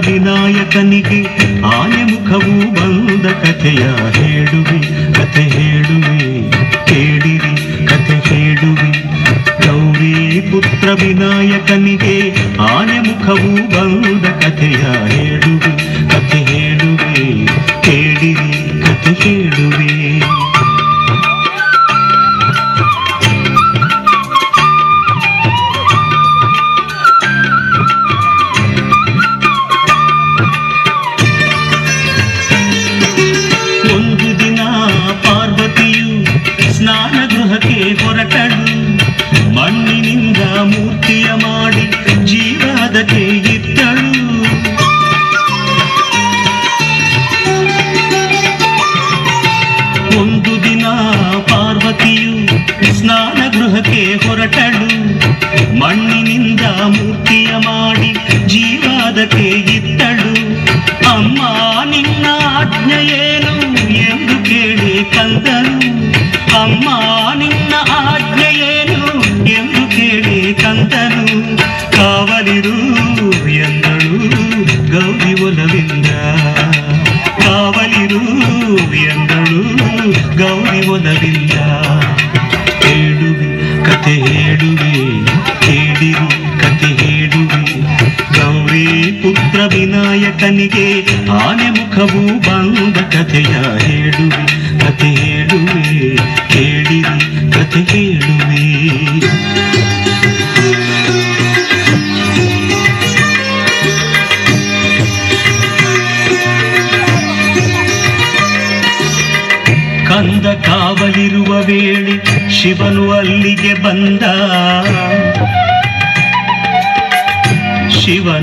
ವಿನಾಯಕನಿಗೆ ಆನೆ ಮುಖವು ಬಂದ ಕಥೆಯ ಹೇಳುವೆ, ಕಥೆ ಹೇಳುವೆ, ಕೇಳಿರಿ ಕಥೆ ಹೇಳುವೆ. ಗೌರಿ ಪುತ್ರ ವಿನಾಯಕನಿಗೆ ಆನೆ ಮುಖವು ಬಂದ ಕಥೆಯ ಹೇಳುವೆ, ಕಥೆ ಹೇಳುವೆ, ಕೇಳಿರಿ ಕಥೆ ಹೇಳುವೆ. ಸ್ನಾನಗೃಹಕ್ಕೆ ಹೊರಟಳು, ಮಣ್ಣಿನಿಂದ ಮೂರ್ತಿಯ ಮಾಡಿ ಜೀವದಕ್ಕೆ ಇತ್ತಳು. ಒಂದು ದಿನ ಪಾರ್ವತಿಯು ಸ್ನಾನಗೃಹಕ್ಕೆ ಹೊರಟಳು, ಮಣ್ಣಿನಿಂದ ಮೂರ್ತಿಯ ಮಾಡಿ ಜೀವದಕ್ಕೆ ಇತ್ತಳು. ಅಮ್ಮ ನಿನ್ನ ಆಜ್ಞೆಯೇನು ಎಂದು ಕೇಳಿ ಕಂದನು, ಅಮ್ಮ ನಿನ್ನ ಆಜ್ಞೆಯೇನು ಎಂದು ಕೇಳಿ ಕಂದನು. ಕಾವಲಿರು ಎಂದಳು ಗೌರಿ ಒಲವಿಂದ, ಕಾವಲಿರು ಎಂದಳು ಗೌರಿ ಒಲವಿಂದ. ಹೇಳುವೆ ಕಥೆ ಹೇಳುವೆ, ಕೇಳಿರು ಕಥೆ ಹೇಳುವೆ. ಗೌರಿ ಪುತ್ರ ವಿನಾಯಕನಿಗೆ ಆನೆ ಮುಖವು ಬಂದ ಕಥೆಯ ಹೇಳುವೆ, ಕಥೆ ಹೇಳುವೆ, ಕೇಳಿರಿ ಕಥೆ ಹೇಳುವೆ. ಕಂದ ಕಾವಲಿರುವ ವೇಳೆ ಶಿವನು ಅಲ್ಲಿಗೆ ಬಂದ. ಶಿವನು